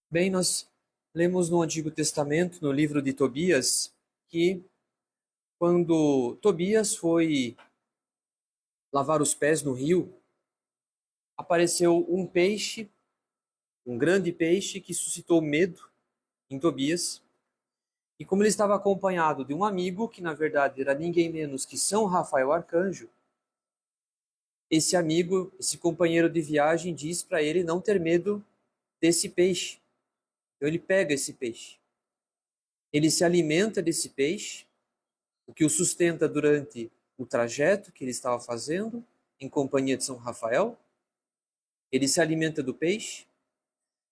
Bem, nós lemos no Antigo Testamento, no livro de Tobias, que quando Tobias foi lavar os pés no rio, apareceu um peixe, um grande peixe, que suscitou medo em Tobias. E como ele estava acompanhado de um amigo, que na verdade era ninguém menos que São Rafael Arcanjo, esse amigo, esse companheiro de viagem, diz para ele não ter medo desse peixe. Então ele pega esse peixe. Ele se alimenta desse peixe, o que o sustenta durante o trajeto que ele estava fazendo, em companhia de São Rafael. Ele se alimenta do peixe,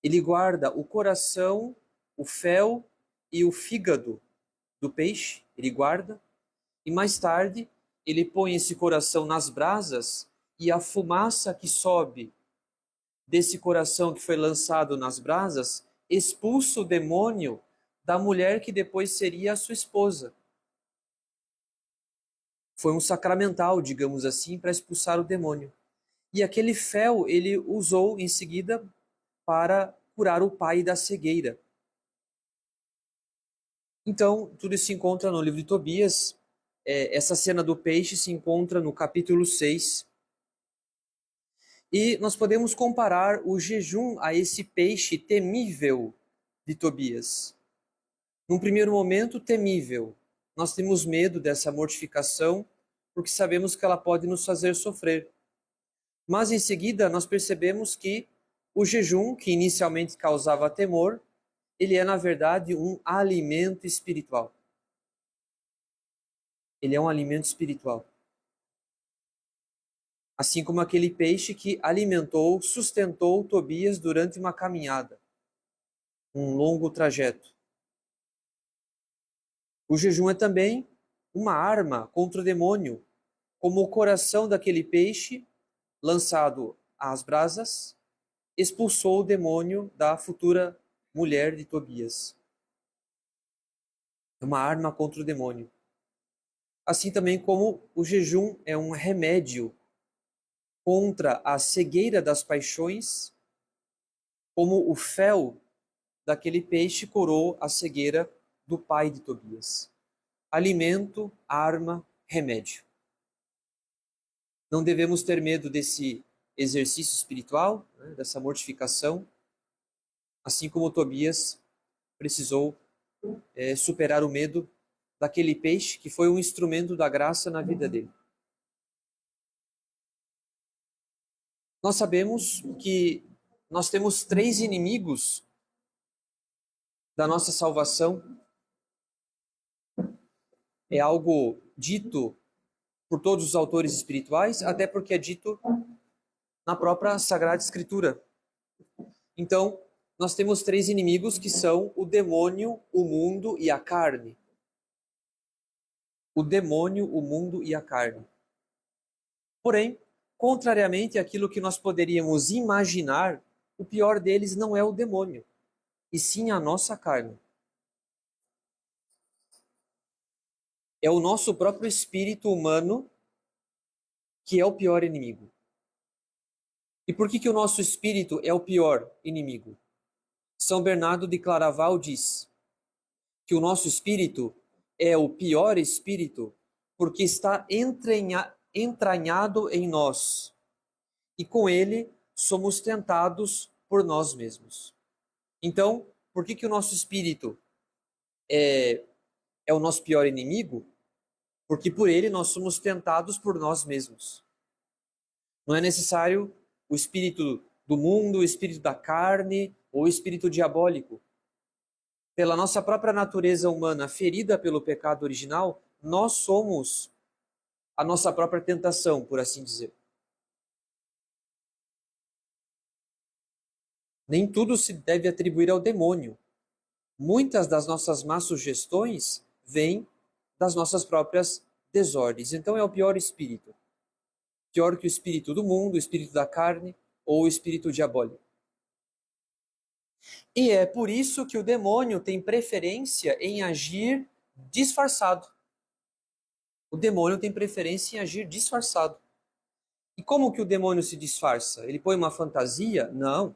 ele guarda o coração, o fel e o fígado do peixe, ele guarda, e mais tarde ele põe esse coração nas brasas e a fumaça que sobe desse coração que foi lançado nas brasas expulsa o demônio da mulher que depois seria a sua esposa. Foi um sacramental, digamos assim, para expulsar o demônio. E aquele fel ele usou em seguida para curar o pai da cegueira. Então, tudo isso se encontra no livro de Tobias. Essa cena do peixe se encontra no capítulo 6. E nós podemos comparar o jejum a esse peixe temível de Tobias. Num primeiro momento, temível. Nós temos medo dessa mortificação, porque sabemos que ela pode nos fazer sofrer. Mas em seguida nós percebemos que o jejum, que inicialmente causava temor, ele é na verdade um alimento espiritual. Ele é um alimento espiritual. Assim como aquele peixe que alimentou, sustentou Tobias durante uma caminhada, um longo trajeto. O jejum é também uma arma contra o demônio, como o coração daquele peixe lançado às brasas expulsou o demônio da futura mulher de Tobias. É uma arma contra o demônio. Assim também como o jejum é um remédio contra a cegueira das paixões, como o fel daquele peixe curou a cegueira do pai de Tobias. Alimento, arma, remédio. Não devemos ter medo desse exercício espiritual, dessa mortificação, assim como Tobias precisou superar o medo daquele peixe que foi um instrumento da graça na vida dele. Nós sabemos que nós temos 3 inimigos da nossa salvação. É algo dito por todos os autores espirituais, até porque é dito na própria Sagrada Escritura. Então, nós temos 3 inimigos que são o demônio, o mundo e a carne. O demônio, o mundo e a carne. Porém, contrariamente àquilo que nós poderíamos imaginar, o pior deles não é o demônio, e sim a nossa carne. É o nosso próprio espírito humano que é o pior inimigo. E por que o nosso espírito é o pior inimigo? São Bernardo de Claraval diz que o nosso espírito é o pior espírito porque está entranhado em nós e com ele somos tentados por nós mesmos. Então, por que o nosso espírito é o nosso pior inimigo? Porque por ele nós somos tentados por nós mesmos. Não é necessário o espírito do mundo, o espírito da carne ou o espírito diabólico. Pela nossa própria natureza humana ferida pelo pecado original, nós somos a nossa própria tentação, por assim dizer. Nem tudo se deve atribuir ao demônio. Muitas das nossas más sugestões vêm das nossas próprias desordens. Então é o pior espírito. Pior que o espírito do mundo, o espírito da carne ou o espírito diabólico. E é por isso que o demônio tem preferência em agir disfarçado. O demônio tem preferência em agir disfarçado. E como que o demônio se disfarça? Ele põe uma fantasia? Não.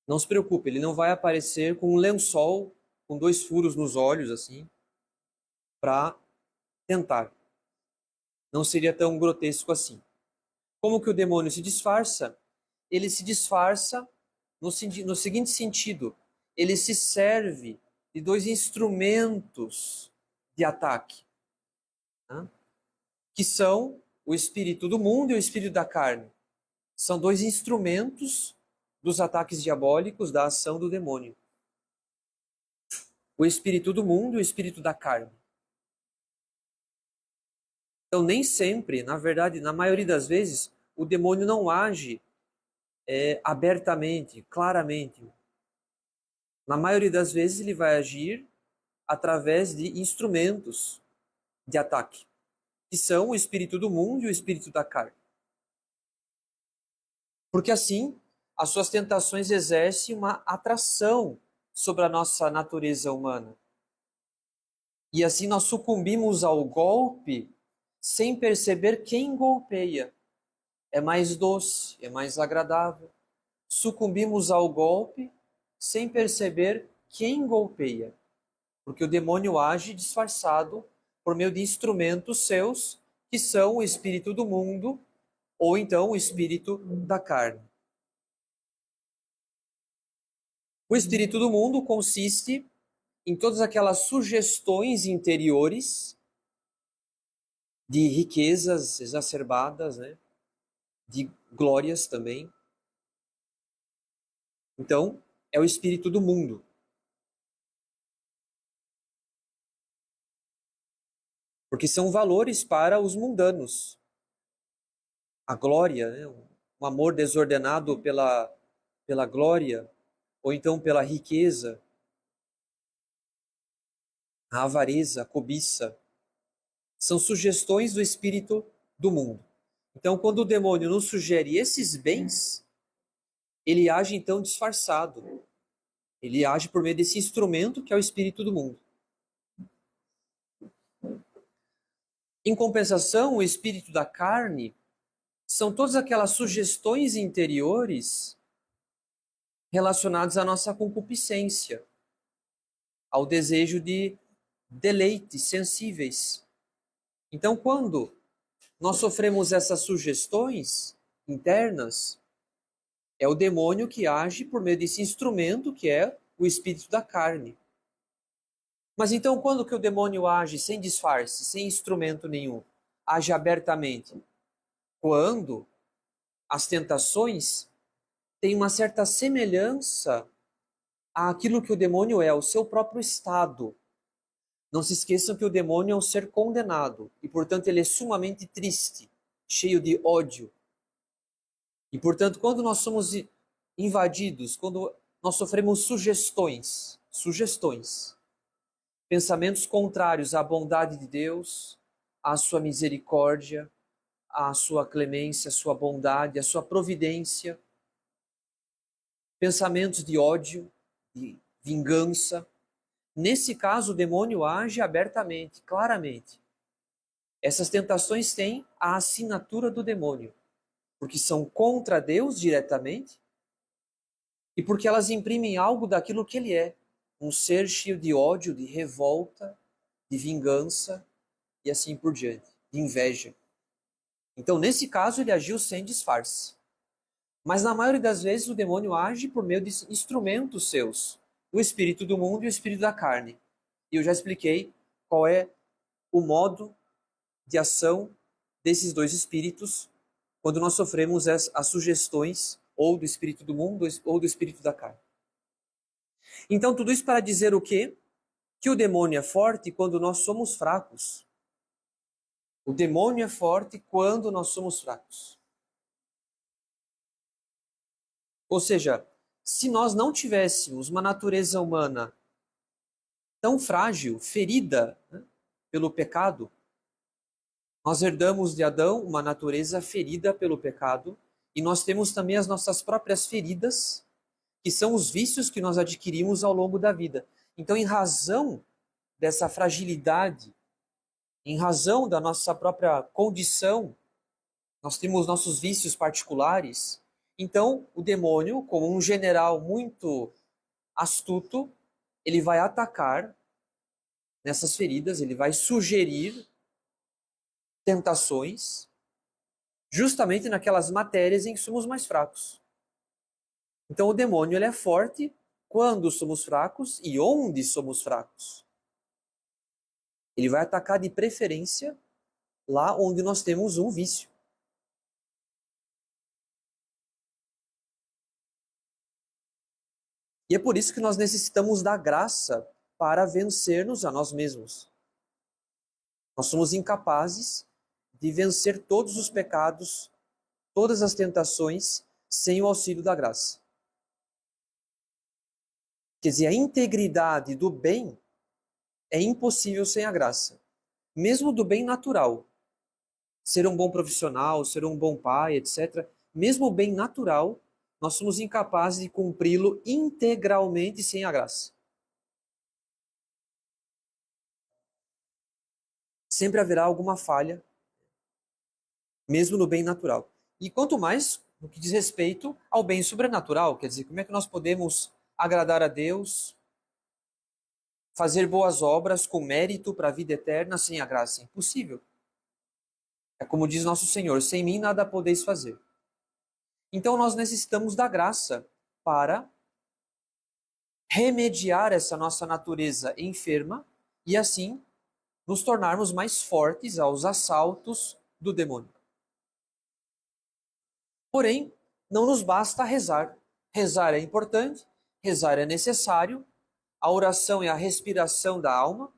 Não se preocupe, ele não vai aparecer com um lençol, com 2 furos nos olhos, assim, para tentar. Não seria tão grotesco assim. Como que o demônio se disfarça? Ele se disfarça no seguinte sentido. Ele se serve de 2 instrumentos de ataque, né? Que são o espírito do mundo e o espírito da carne. São 2 instrumentos dos ataques diabólicos, da ação do demônio. O espírito do mundo e o espírito da carne. Então, nem sempre, na verdade, na maioria das vezes, o demônio não age abertamente, claramente. Na maioria das vezes, ele vai agir através de instrumentos de ataque, que são o espírito do mundo e o espírito da carne. Porque assim, as suas tentações exercem uma atração sobre a nossa natureza humana. E assim nós sucumbimos ao golpe sem perceber quem golpeia. É mais doce, é mais agradável. Sucumbimos ao golpe sem perceber quem golpeia. Porque o demônio age disfarçado por meio de instrumentos seus, que são o espírito do mundo ou então o espírito da carne. O espírito do mundo consiste em todas aquelas sugestões interiores de riquezas exacerbadas, né? De glórias também. Então, é o espírito do mundo. Porque são valores para os mundanos. A glória, né? Um amor desordenado pela glória, ou então pela riqueza, a avareza, a cobiça, são sugestões do espírito do mundo. Então, quando o demônio nos sugere esses bens, ele age então disfarçado. Ele age por meio desse instrumento que é o espírito do mundo. Em compensação, o espírito da carne são todas aquelas sugestões interiores relacionadas à nossa concupiscência, ao desejo de deleites sensíveis. Então, quando nós sofremos essas sugestões internas, é o demônio que age por meio desse instrumento que é o espírito da carne. Mas então, quando que o demônio age sem disfarce, sem instrumento nenhum? Age abertamente. Quando as tentações têm uma certa semelhança àquilo que o demônio é, o seu próprio estado. Não se esqueçam que o demônio é um ser condenado e, portanto, ele é sumamente triste, cheio de ódio. E, portanto, quando nós somos invadidos, quando nós sofremos sugestões, pensamentos contrários à bondade de Deus, à sua misericórdia, à sua clemência, à sua bondade, à sua providência, pensamentos de ódio, de vingança. Nesse caso, o demônio age abertamente, claramente. Essas tentações têm a assinatura do demônio, porque são contra Deus diretamente e porque elas imprimem algo daquilo que ele é, um ser cheio de ódio, de revolta, de vingança e assim por diante, de inveja. Então, nesse caso, ele agiu sem disfarce. Mas na maioria das vezes o demônio age por meio de instrumentos seus, o espírito do mundo e o espírito da carne. E eu já expliquei qual é o modo de ação desses 2 espíritos quando nós sofremos as sugestões ou do espírito do mundo ou do espírito da carne. Então, tudo isso para dizer o quê? Que o demônio é forte quando nós somos fracos. O demônio é forte quando nós somos fracos. Ou seja, se nós não tivéssemos uma natureza humana tão frágil, ferida, né, pelo pecado, Nós herdamos de Adão uma natureza ferida pelo pecado e nós temos também as nossas próprias feridas, que são os vícios que nós adquirimos ao longo da vida. Então, em razão dessa fragilidade, em razão da nossa própria condição, nós temos nossos vícios particulares. Então, o demônio, como um general muito astuto, ele vai atacar nessas feridas, ele vai sugerir tentações, justamente naquelas matérias em que somos mais fracos. Então, o demônio ele é forte quando somos fracos e onde somos fracos. Ele vai atacar de preferência lá onde nós temos um vício. E é por isso que nós necessitamos da graça para vencermos a nós mesmos. Nós somos incapazes de vencer todos os pecados, todas as tentações, sem o auxílio da graça. Quer dizer, a integridade do bem é impossível sem a graça. Mesmo do bem natural. Ser um bom profissional, ser um bom pai, etc. Mesmo o bem natural, nós somos incapazes de cumpri-lo integralmente sem a graça. Sempre haverá alguma falha, mesmo no bem natural. E quanto mais no que diz respeito ao bem sobrenatural, quer dizer, como é que nós podemos agradar a Deus, fazer boas obras com mérito para a vida eterna sem a graça? É impossível. É como diz nosso Senhor, sem mim nada podeis fazer. Então nós necessitamos da graça para remediar essa nossa natureza enferma e assim nos tornarmos mais fortes aos assaltos do demônio. Porém, não nos basta rezar. Rezar é importante, rezar é necessário, a oração é a respiração da alma,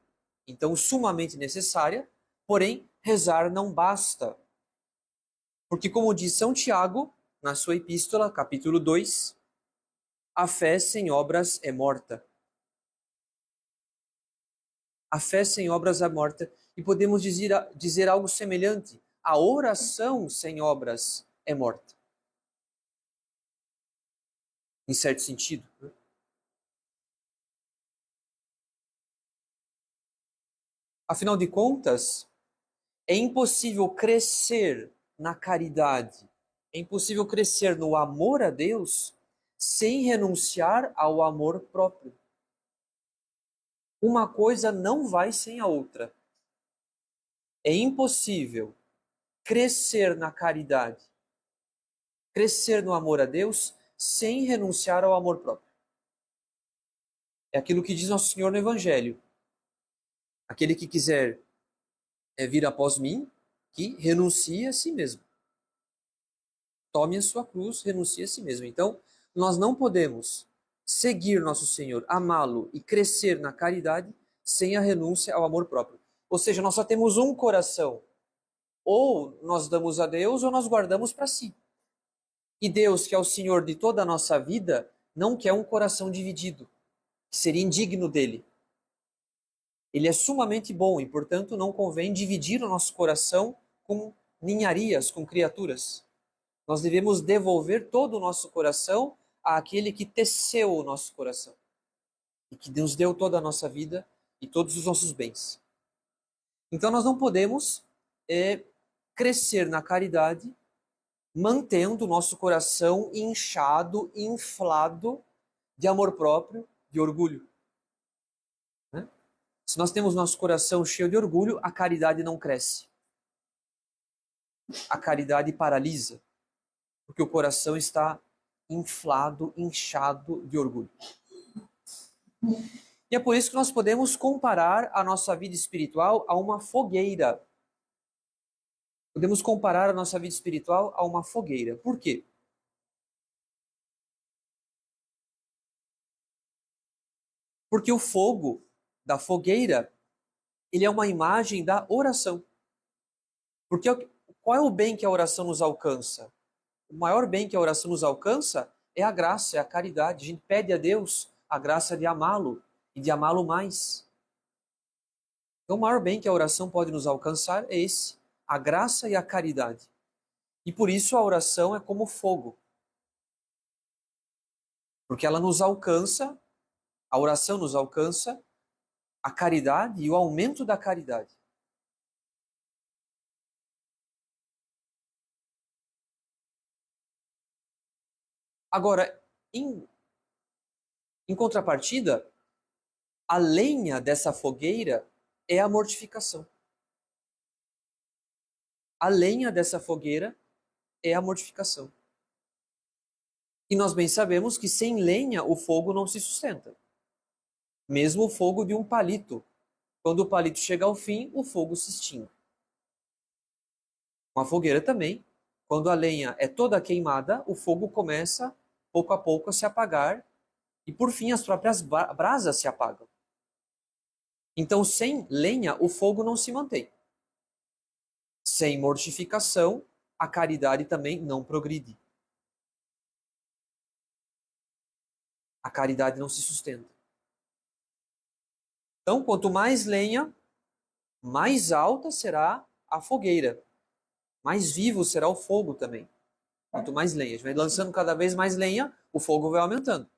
então sumamente necessária, porém, rezar não basta. Porque, como diz São Tiago, na sua epístola, capítulo 2, a fé sem obras é morta. A fé sem obras é morta. E podemos dizer algo semelhante. A oração sem obras é morta. Em certo sentido. Afinal de contas, é impossível crescer na caridade, é impossível crescer no amor a Deus sem renunciar ao amor próprio. Uma coisa não vai sem a outra. É impossível crescer na caridade, crescer no amor a Deus, sem renunciar ao amor próprio. É aquilo que diz Nosso Senhor no Evangelho. Aquele que quiser vir após mim, que renuncie a si mesmo. Tome a sua cruz, renuncie a si mesmo. Então, nós não podemos seguir Nosso Senhor, amá-lo e crescer na caridade sem a renúncia ao amor próprio. Ou seja, nós só temos um coração. Ou nós damos a Deus ou nós guardamos para si. E Deus, que é o Senhor de toda a nossa vida, não quer um coração dividido, que seria indigno dele. Ele é sumamente bom e, portanto, não convém dividir o nosso coração com ninharias, com criaturas. Nós devemos devolver todo o nosso coração àquele que teceu o nosso coração e que nos deu toda a nossa vida e todos os nossos bens. Então nós não podemos crescer na caridade mantendo o nosso coração inchado, inflado de amor próprio, de orgulho. Né? Se nós temos nosso coração cheio de orgulho, a caridade não cresce. A caridade paralisa, porque o coração está inflado, inchado de orgulho. E é por isso que nós podemos comparar a nossa vida espiritual a uma fogueira. Podemos comparar a nossa vida espiritual a uma fogueira. Por quê? Porque o fogo da fogueira, ele é uma imagem da oração. Porque qual é o bem que a oração nos alcança? O maior bem que a oração nos alcança é a graça, é a caridade. A gente pede a Deus a graça de amá-lo e de amá-lo mais. Então o maior bem que a oração pode nos alcançar é esse. a graça e a caridade. E por isso a oração é como fogo. Porque ela nos alcança, a oração nos alcança a caridade e o aumento da caridade. Agora, em contrapartida, a lenha dessa fogueira é a mortificação. A lenha dessa fogueira é a mortificação. E nós bem sabemos que sem lenha o fogo não se sustenta. Mesmo o fogo de um palito. Quando o palito chega ao fim, o fogo se extingue. Uma fogueira também, quando a lenha é toda queimada, o fogo começa, pouco a pouco, a se apagar e, por fim, as próprias brasas se apagam. Então, sem lenha, o fogo não se mantém. Sem mortificação, a caridade também não progride. A caridade não se sustenta. Então, quanto mais lenha, mais alta será a fogueira. Mais vivo será o fogo também. Quanto mais lenha. A gente vai lançando cada vez mais lenha, o fogo vai aumentando.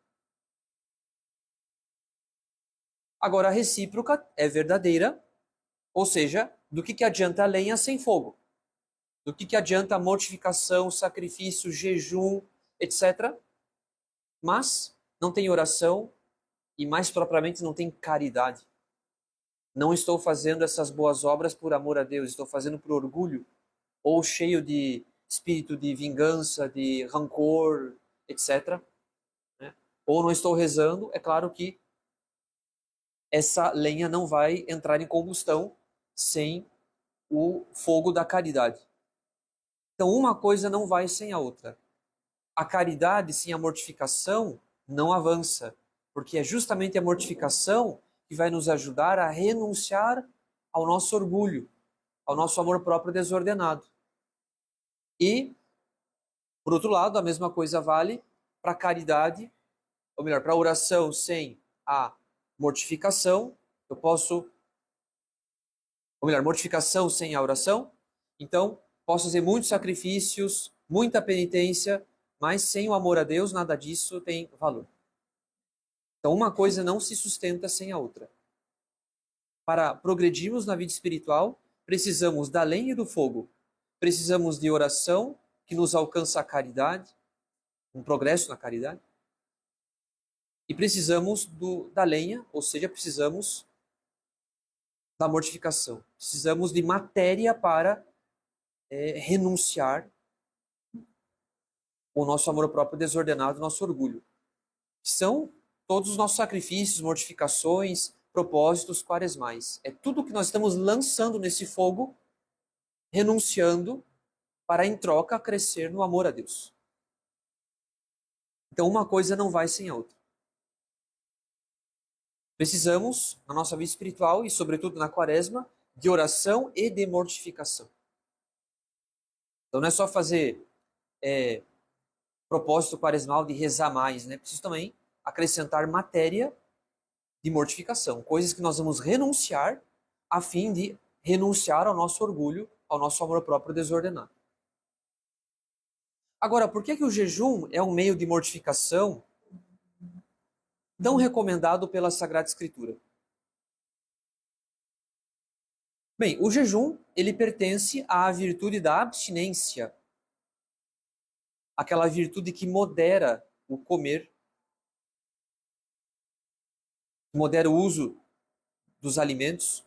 Agora, a recíproca é verdadeira, ou seja, do que adianta a lenha sem fogo? Do que adianta a mortificação, sacrifício, jejum, etc. Mas não tem oração e, mais propriamente, não tem caridade. Não estou fazendo essas boas obras por amor a Deus, estou fazendo por orgulho, ou cheio de espírito de vingança, de rancor, etc. Né? Ou não estou rezando, é claro que essa lenha não vai entrar em combustão sem o fogo da caridade. Então, uma coisa não vai sem a outra. A caridade sem a mortificação não avança, porque é justamente a mortificação que vai nos ajudar a renunciar ao nosso orgulho, ao nosso amor próprio desordenado. E, por outro lado, a mesma coisa vale para a caridade, ou melhor, para a oração sem a mortificação. Eu posso, ou melhor, mortificação sem a oração. Então, posso fazer muitos sacrifícios, muita penitência, mas sem o amor a Deus, nada disso tem valor. Então, uma coisa não se sustenta sem a outra. Para progredirmos na vida espiritual, precisamos da lenha e do fogo. Precisamos de oração, que nos alcança a caridade, um progresso na caridade. E precisamos da lenha, ou seja, precisamos da mortificação. Precisamos de matéria para renunciar o nosso amor próprio desordenado, o nosso orgulho. São todos os nossos sacrifícios, mortificações, propósitos quaresmais. É tudo que nós estamos lançando nesse fogo, renunciando, para em troca crescer no amor a Deus. Então uma coisa não vai sem a outra. Precisamos, na nossa vida espiritual e sobretudo na quaresma, de oração e de mortificação. Então não é só fazer propósito quaresmal de rezar mais, né? Preciso também acrescentar matéria de mortificação, coisas que nós vamos renunciar a fim de renunciar ao nosso orgulho, ao nosso amor próprio desordenado. Agora, por que o jejum é um meio de mortificação tão recomendado pela Sagrada Escritura? Bem, o jejum, ele pertence à virtude da abstinência, aquela virtude que modera o comer, modera o uso dos alimentos.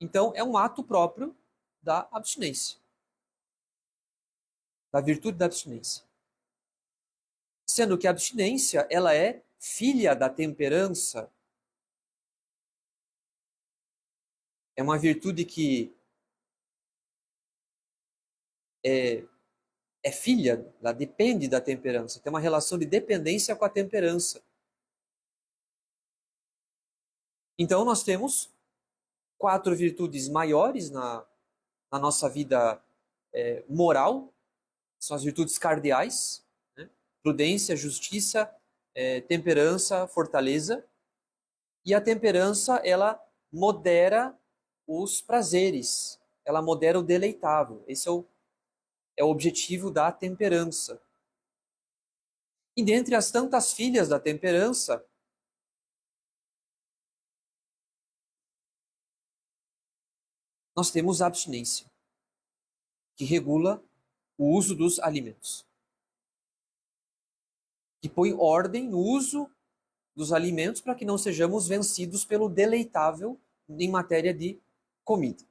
Então, é um ato próprio da abstinência, da virtude da abstinência. Sendo que a abstinência, ela é filha da temperança. É uma virtude que é filha, ela depende da temperança. Tem uma relação de dependência com a temperança. Então, nós temos 4 virtudes maiores na nossa vida moral. São as virtudes cardeais, né? Prudência, justiça, temperança, fortaleza. E a temperança, ela modera os prazeres. ela modera o deleitável. Esse é o objetivo da temperança. E dentre as tantas filhas da temperança, nós temos a abstinência, que regula o uso dos alimentos, que põe ordem no uso dos alimentos para que não sejamos vencidos pelo deleitável em matéria de comida.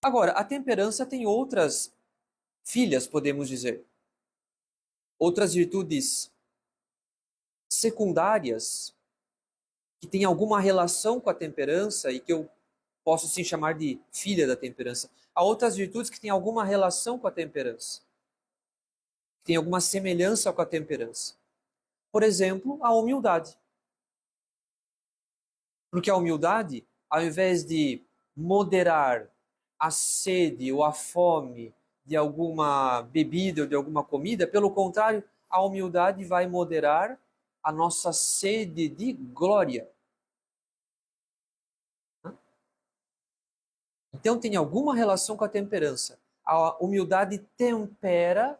Agora, a temperança tem outras filhas, podemos dizer. Outras virtudes secundárias que têm alguma relação com a temperança e que eu posso sim chamar de filha da temperança. Há outras virtudes que têm alguma relação com a temperança, que têm alguma semelhança com a temperança. Por exemplo, a humildade. Porque a humildade, ao invés de moderar a sede ou a fome de alguma bebida ou de alguma comida, pelo contrário, a humildade vai moderar a nossa sede de glória. Então tem alguma relação com a temperança. A humildade tempera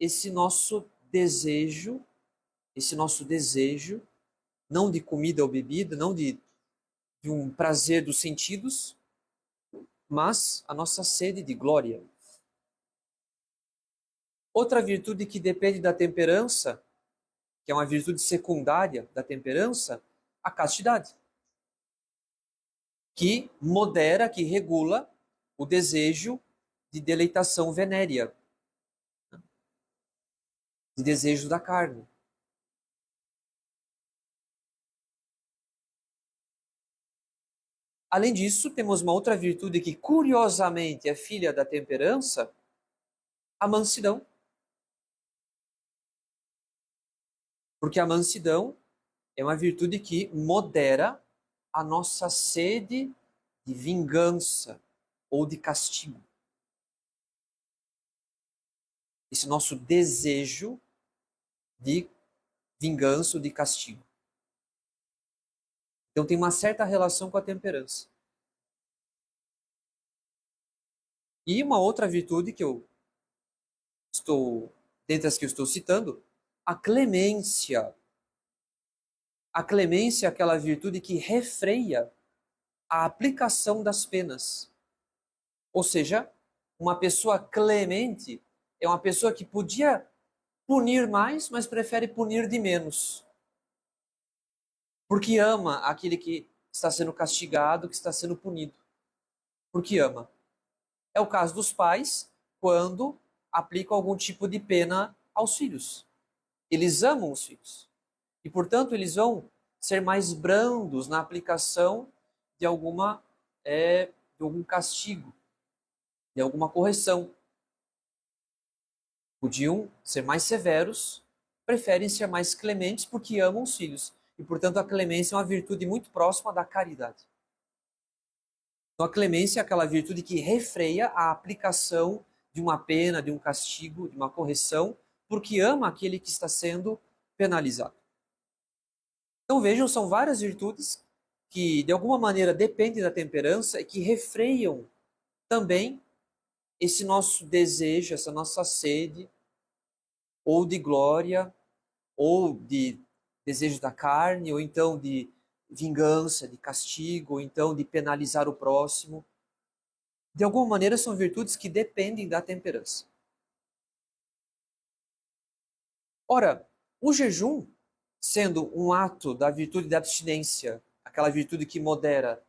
esse nosso desejo, não de comida ou bebida, não de um prazer dos sentidos, mas a nossa sede de glória. Outra virtude que depende da temperança, que é uma virtude secundária da temperança, a castidade, que modera, que regula o desejo de deleitação venérea, de desejo da carne. Além disso, temos uma outra virtude que, curiosamente, é filha da temperança, a mansidão. Porque a mansidão é uma virtude que modera a nossa sede de vingança ou de castigo. Esse nosso desejo de vingança ou de castigo. Então tem uma certa relação com a temperança. E uma outra virtude que eu estou, dentre as que eu estou citando, a clemência. A clemência é aquela virtude que refreia a aplicação das penas. Ou seja, uma pessoa clemente é uma pessoa que podia punir mais, mas prefere punir de menos. Porque ama aquele que está sendo castigado, que está sendo punido. Porque ama. É o caso dos pais quando aplicam algum tipo de pena aos filhos. Eles amam os filhos. E, portanto, eles vão ser mais brandos na aplicação de de algum castigo, de alguma correção. Podiam ser mais severos, preferem ser mais clementes porque amam os filhos. E, portanto, a clemência é uma virtude muito próxima da caridade. Então, a clemência é aquela virtude que refreia a aplicação de uma pena, de um castigo, de uma correção, porque ama aquele que está sendo penalizado. Então, vejam, são várias virtudes que, de alguma maneira, dependem da temperança e que refreiam também esse nosso desejo, essa nossa sede, ou de glória, ou de desejo da carne, ou então de vingança, de castigo, ou então de penalizar o próximo. De alguma maneira, são virtudes que dependem da temperança. Ora, o jejum, sendo um ato da virtude da abstinência, aquela virtude que modera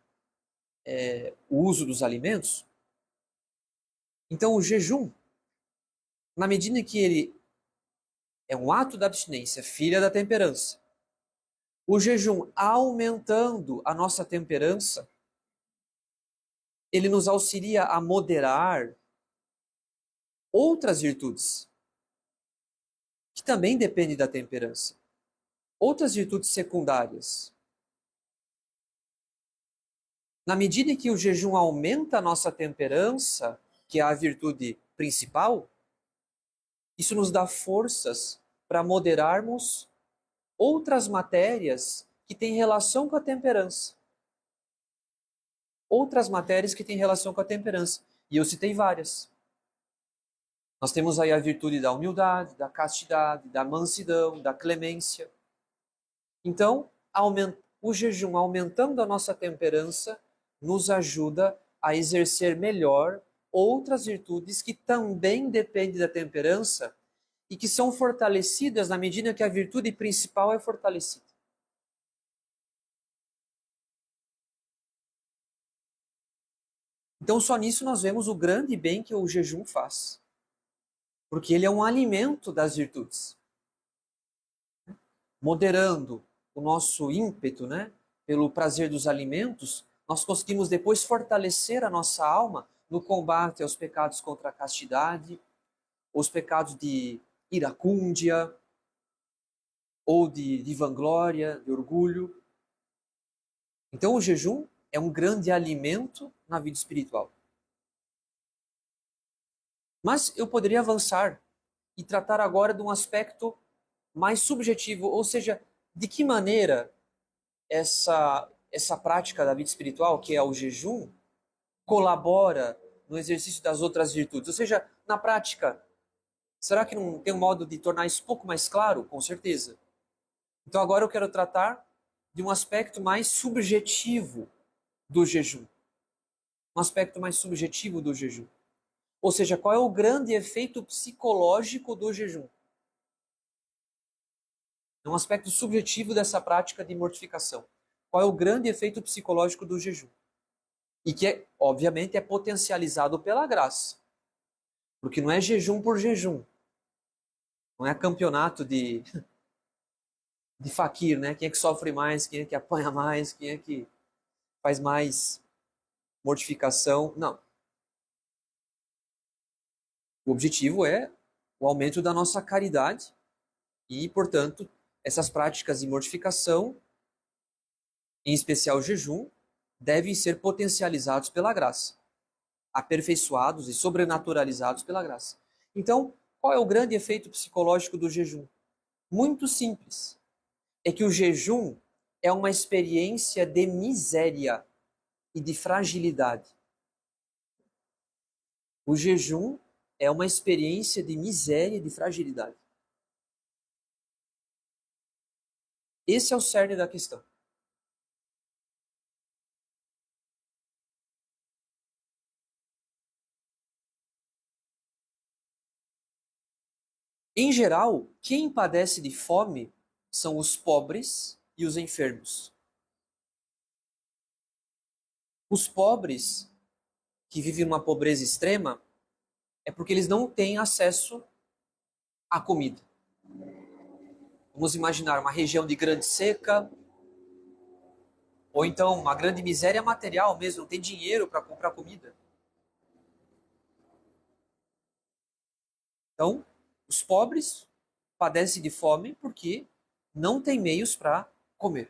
o uso dos alimentos, então o jejum, na medida em que ele é um ato da abstinência, filha da temperança, o jejum aumentando a nossa temperança, ele nos auxilia a moderar outras virtudes, que também dependem da temperança. Outras virtudes secundárias. Na medida em que o jejum aumenta a nossa temperança, que é a virtude principal, isso nos dá forças para moderarmos outras matérias que têm relação com a temperança. outras matérias que têm relação com a temperança. E eu citei várias. Nós temos aí a virtude da humildade, da castidade, da mansidão, da clemência. Então, o jejum, aumentando a nossa temperança, nos ajuda a exercer melhor outras virtudes que também dependem da temperança e que são fortalecidas na medida que a virtude principal é fortalecida. Então, só nisso nós vemos o grande bem que o jejum faz. Porque ele é um alimento das virtudes. Moderando o nosso ímpeto, né, pelo prazer dos alimentos, nós conseguimos depois fortalecer a nossa alma no combate aos pecados contra a castidade, os pecados de iracúndia, ou de vanglória, de orgulho. Então, o jejum é um grande alimento na vida espiritual. Mas eu poderia avançar e tratar agora de um aspecto mais subjetivo, ou seja, de que maneira essa prática da vida espiritual, que é o jejum, colabora no exercício das outras virtudes. Ou seja, na prática, será que não tem um modo de tornar isso um pouco mais claro? Com certeza. Então agora eu quero tratar de um aspecto mais subjetivo do jejum. Um aspecto mais subjetivo do jejum. Ou seja, qual é o grande efeito psicológico do jejum? É um aspecto subjetivo dessa prática de mortificação. Qual é o grande efeito psicológico do jejum? E que, obviamente, é potencializado pela graça. Porque não é jejum por jejum. Não é campeonato de faquir, né? Quem é que sofre mais, quem é que apanha mais, quem é que faz mais mortificação. Não. O objetivo é o aumento da nossa caridade e, portanto, essas práticas de mortificação, em especial o jejum, devem ser potencializados pela graça, aperfeiçoados e sobrenaturalizados pela graça. Então, qual é o grande efeito psicológico do jejum? Muito simples. É que o jejum é uma experiência de miséria e de fragilidade. O jejum é uma experiência de miséria e de fragilidade. Esse é o cerne da questão. Em geral, quem padece de fome são os pobres e os enfermos. Os pobres, que vivem numa pobreza extrema, é porque eles não têm acesso à comida. Vamos imaginar uma região de grande seca, ou então uma grande miséria material mesmo, não tem dinheiro para comprar comida. Então, os pobres padecem de fome porque não têm meios para comer.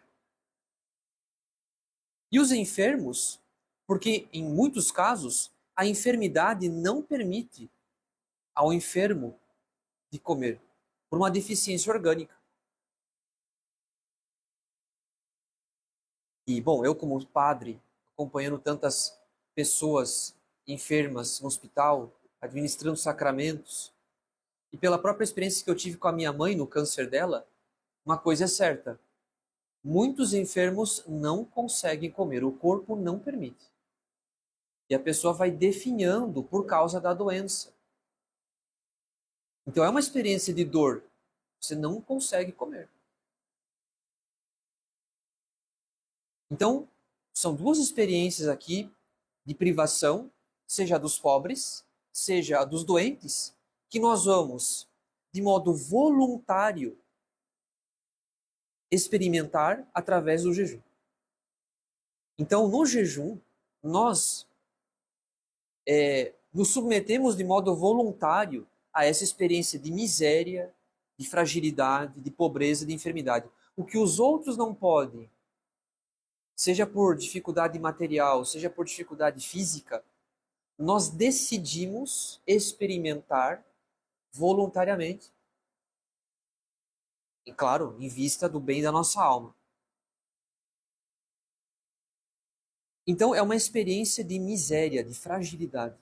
E os enfermos, porque em muitos casos a enfermidade não permite ao enfermo de comer, por uma deficiência orgânica. E, bom, eu como padre, acompanhando tantas pessoas enfermas no hospital, administrando sacramentos, e pela própria experiência que eu tive com a minha mãe no câncer dela, uma coisa é certa: muitos enfermos não conseguem comer, o corpo não permite. E a pessoa vai definhando por causa da doença. Então é uma experiência de dor. Você não consegue comer. Então, são duas experiências aqui de privação, seja a dos pobres, seja a dos doentes, que nós vamos, de modo voluntário, experimentar através do jejum. Então, no jejum, nós nos submetemos de modo voluntário a essa experiência de miséria, de fragilidade, de pobreza, de enfermidade. O que os outros não podem, seja por dificuldade material, seja por dificuldade física, nós decidimos experimentar voluntariamente. E claro, em vista do bem da nossa alma. Então é uma experiência de miséria, de fragilidade.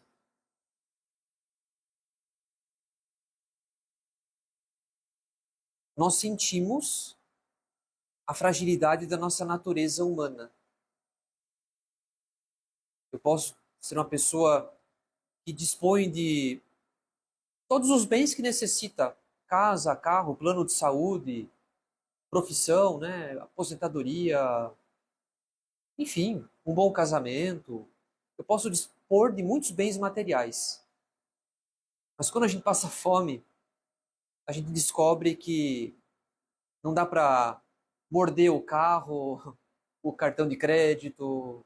Nós sentimos a fragilidade da nossa natureza humana. Eu posso ser uma pessoa que dispõe de todos os bens que necessita: casa, carro, plano de saúde, profissão, né, aposentadoria, enfim, um bom casamento. Eu posso dispor de muitos bens materiais. Mas quando a gente passa fome, a gente descobre que não dá para morder o carro, o cartão de crédito,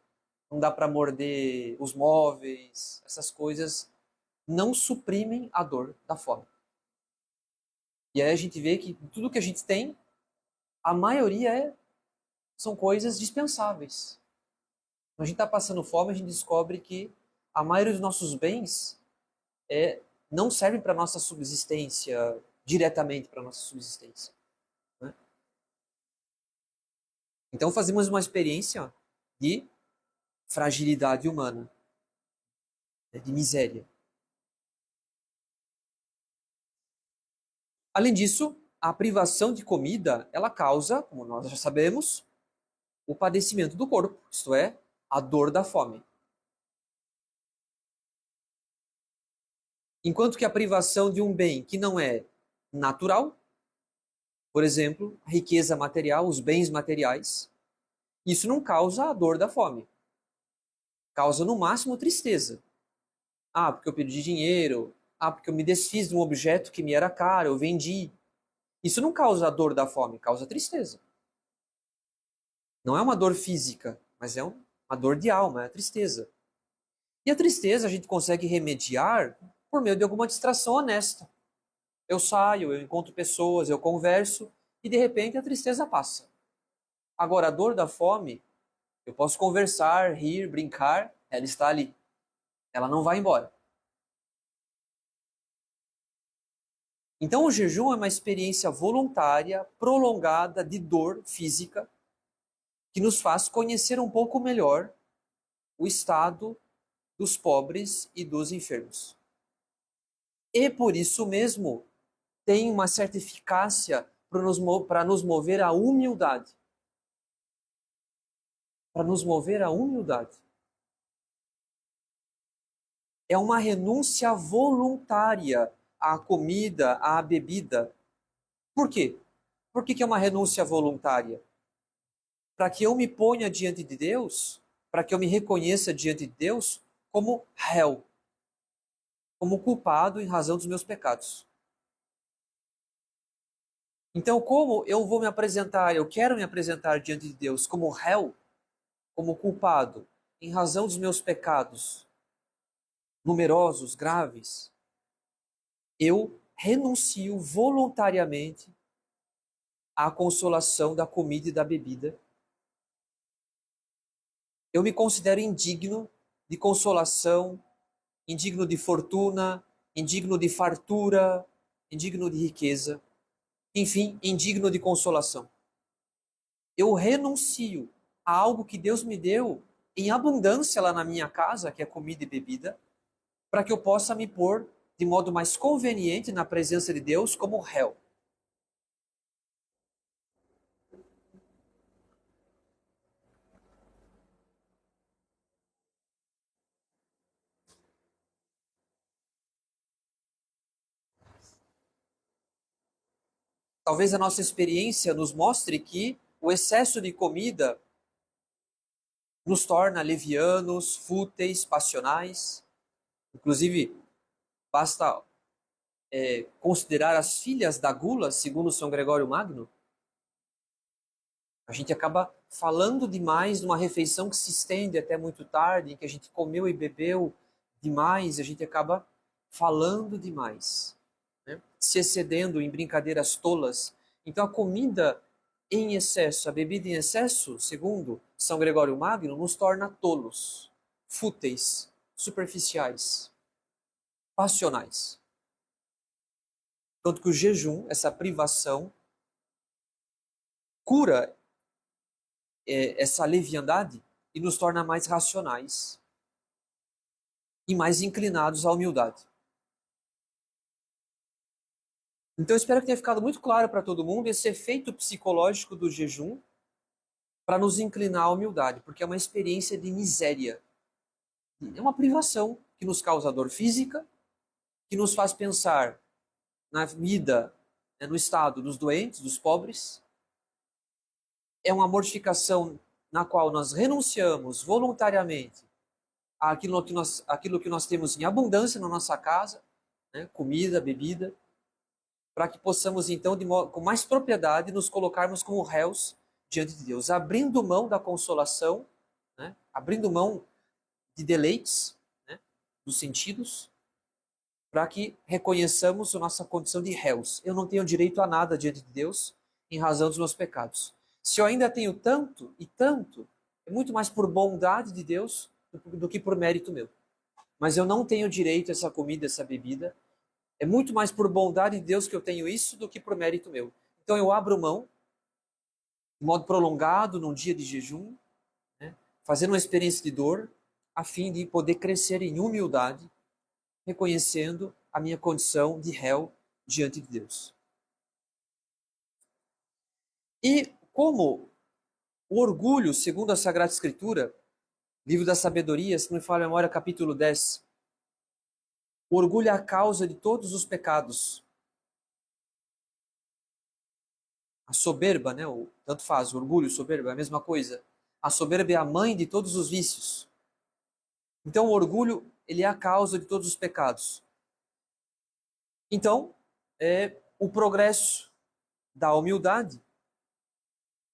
não dá para morder os móveis, essas coisas não suprimem a dor da fome. E aí a gente vê que tudo que a gente tem, a maioria são coisas dispensáveis. Quando a gente está passando fome, a gente descobre que a maioria dos nossos bens não servem para a nossa subsistência, diretamente para a nossa subsistência. Né? Então fazemos uma experiência de fragilidade humana, né, de miséria. Além disso, a privação de comida, ela causa, como nós já sabemos, o padecimento do corpo, isto é, a dor da fome. Enquanto que a privação de um bem que não é natural, por exemplo, a riqueza material, os bens materiais, isso não causa a dor da fome. Causa no máximo tristeza. Ah, porque eu perdi dinheiro. Ah, porque eu me desfiz de um objeto que me era caro, eu vendi. Isso não causa a dor da fome, causa tristeza. Não é uma dor física, mas é uma dor de alma, é a tristeza. E a tristeza a gente consegue remediar por meio de alguma distração honesta. Eu saio, eu encontro pessoas, eu converso e de repente a tristeza passa. Agora, a dor da fome, eu posso conversar, rir, brincar, ela está ali. Ela não vai embora. Então, o jejum é uma experiência voluntária, prolongada de dor física, que nos faz conhecer um pouco melhor o estado dos pobres e dos enfermos. E por isso mesmo tem uma certa eficácia para nos mover à humildade. Para nos mover à humildade. É uma renúncia voluntária à comida, à bebida. Por quê? Por que é uma renúncia voluntária? Para que eu me ponha diante de Deus, para que eu me reconheça diante de Deus como réu, como culpado em razão dos meus pecados. Então, como eu vou me apresentar, eu quero me apresentar diante de Deus como réu, como culpado, em razão dos meus pecados numerosos, graves, eu renuncio voluntariamente à consolação da comida e da bebida. Eu me considero indigno de consolação, indigno de fortuna, indigno de fartura, indigno de riqueza, enfim, indigno de consolação. Eu renuncio a algo que Deus me deu em abundância lá na minha casa, que é comida e bebida, para que eu possa me pôr de modo mais conveniente na presença de Deus como réu. Talvez a nossa experiência nos mostre que o excesso de comida nos torna levianos, fúteis, passionais. Inclusive, basta considerar as filhas da gula, segundo São Gregório Magno. A gente acaba falando demais numa refeição que se estende até muito tarde, em que a gente comeu e bebeu demais, a gente acaba falando demais, né? Se excedendo em brincadeiras tolas. Então a comida em excesso, a bebida em excesso, segundo São Gregório Magno, nos torna tolos, fúteis, superficiais, passionais. Tanto que o jejum, essa privação, cura essa leviandade e nos torna mais racionais e mais inclinados à humildade. Então, eu espero que tenha ficado muito claro para todo mundo esse efeito psicológico do jejum para nos inclinar à humildade, porque é uma experiência de miséria. É uma privação que nos causa dor física, que nos faz pensar na vida, no estado dos doentes, dos pobres. É uma mortificação na qual nós renunciamos voluntariamente àquilo que nós temos em abundância na nossa casa, né, comida, bebida, para que possamos então, com mais propriedade, nos colocarmos como réus diante de Deus, abrindo mão da consolação, né, abrindo mão de deleites, né, dos sentidos, para que reconheçamos a nossa condição de réus. Eu não tenho direito a nada diante de Deus em razão dos meus pecados. Se eu ainda tenho tanto e tanto, é muito mais por bondade de Deus do que por mérito meu. Mas eu não tenho direito a essa comida, essa bebida. É muito mais por bondade de Deus que eu tenho isso do que por mérito meu. Então eu abro mão, de modo prolongado, num dia de jejum, né, fazendo uma experiência de dor, a fim de poder crescer em humildade, reconhecendo a minha condição de réu diante de Deus. E como o orgulho, segundo a Sagrada Escritura, livro da sabedoria, se não me falha a memória, capítulo 10, o orgulho é a causa de todos os pecados. A soberba, né? Tanto faz, orgulho, soberba, é a mesma coisa. A soberba é a mãe de todos os vícios. Então, o orgulho, ele é a causa de todos os pecados. Então, o progresso da humildade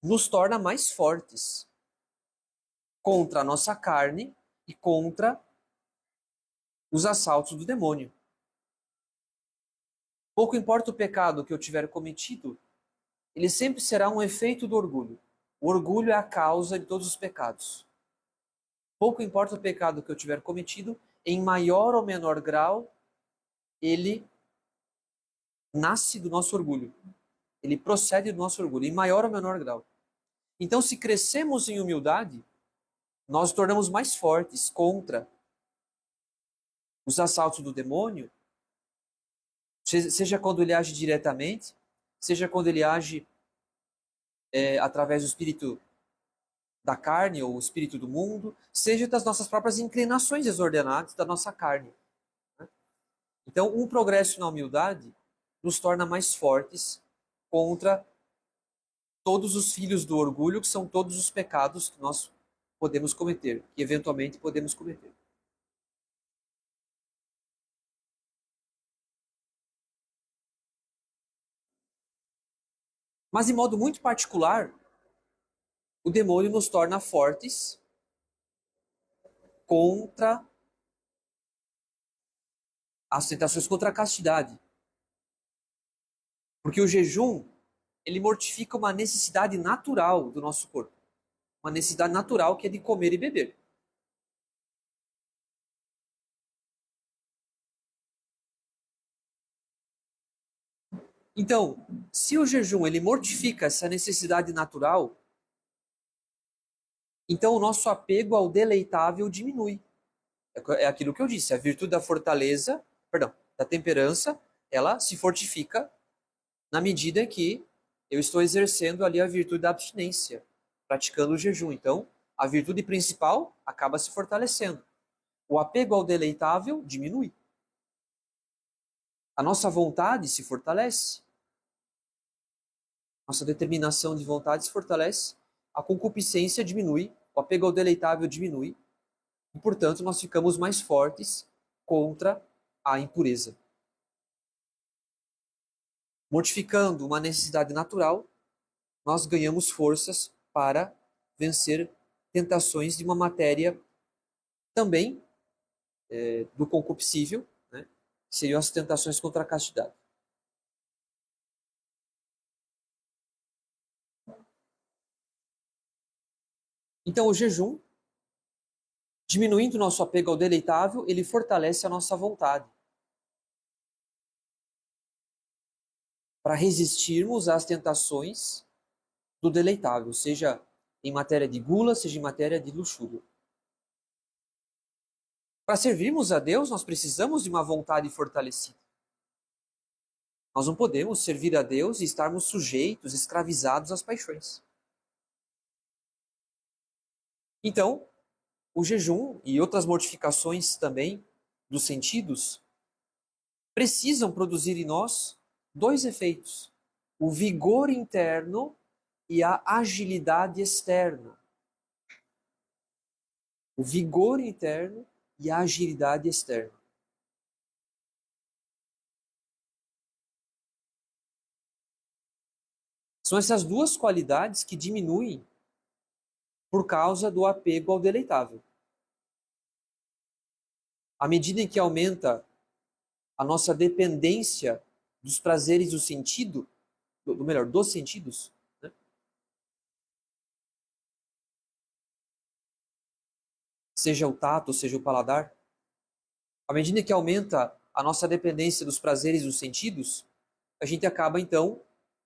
nos torna mais fortes contra a nossa carne e contra os assaltos do demônio. Pouco importa o pecado que eu tiver cometido, ele sempre será um efeito do orgulho. O orgulho é a causa de todos os pecados. Pouco importa o pecado que eu tiver cometido, em maior ou menor grau, ele nasce do nosso orgulho. Ele procede do nosso orgulho, em maior ou menor grau. Então, se crescemos em humildade, nós tornamos mais fortes contra os assaltos do demônio, seja quando ele age diretamente, seja quando ele age através do espírito da carne ou o espírito do mundo, seja das nossas próprias inclinações desordenadas da nossa carne. Né? Então, um progresso na humildade nos torna mais fortes contra todos os filhos do orgulho, que são todos os pecados que nós podemos cometer, que eventualmente podemos cometer. Mas, de modo muito particular, o demônio nos torna fortes contra as tentações, contra a castidade. Porque o jejum, ele mortifica uma necessidade natural do nosso corpo. Uma necessidade natural que é de comer e beber. Então, se o jejum ele mortifica essa necessidade natural, então o nosso apego ao deleitável diminui. É aquilo que eu disse, a virtude da fortaleza, perdão, da temperança, ela se fortifica na medida que eu estou exercendo ali a virtude da abstinência, praticando o jejum. Então, a virtude principal acaba se fortalecendo. O apego ao deleitável diminui. A nossa vontade se fortalece. Nossa determinação de vontade se fortalece. A concupiscência diminui. O apego ao deleitável diminui. E, portanto, nós ficamos mais fortes contra a impureza. Mortificando uma necessidade natural, nós ganhamos forças para vencer tentações de uma matéria também do concupiscível, né? Seriam as tentações contra a castidade. Então, o jejum, diminuindo o nosso apego ao deleitável, ele fortalece a nossa vontade para resistirmos às tentações do deleitável, seja em matéria de gula, seja em matéria de luxúria. Para servirmos a Deus, nós precisamos de uma vontade fortalecida. Nós não podemos servir a Deus e estarmos sujeitos, escravizados às paixões. Então, o jejum e outras mortificações também dos sentidos precisam produzir em nós dois efeitos: o vigor interno e a agilidade externa. O vigor interno e a agilidade externa. São essas duas qualidades que diminuem por causa do apego ao deleitável. À medida em que aumenta a nossa dependência dos prazeres do sentido, dos sentidos, né? Seja o tato, seja o paladar, à medida que aumenta a nossa dependência dos prazeres dos sentidos, a gente acaba então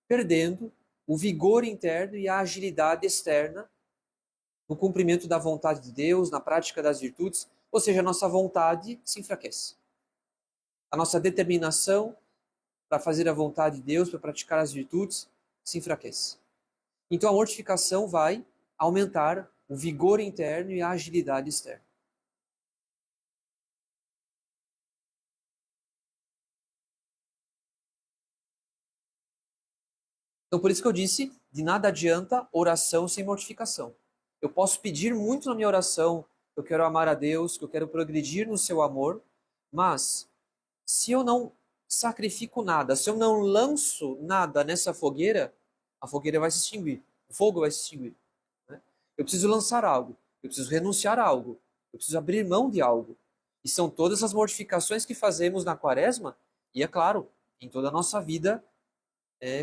perdendo o vigor interno e a agilidade externa no cumprimento da vontade de Deus, na prática das virtudes, ou seja, a nossa vontade se enfraquece. A nossa determinação para fazer a vontade de Deus, para praticar as virtudes, se enfraquece. Então a mortificação vai aumentar o vigor interno e a agilidade externa. Então por isso que eu disse, de nada adianta oração sem mortificação. Eu posso pedir muito na minha oração, que eu quero amar a Deus, que eu quero progredir no seu amor, mas se eu não sacrifico nada, se eu não lanço nada nessa fogueira, a fogueira vai se extinguir, o fogo vai se extinguir. Né? Eu preciso lançar algo, eu preciso renunciar a algo, eu preciso abrir mão de algo. E são todas as mortificações que fazemos na quaresma, e é claro, em toda a nossa vida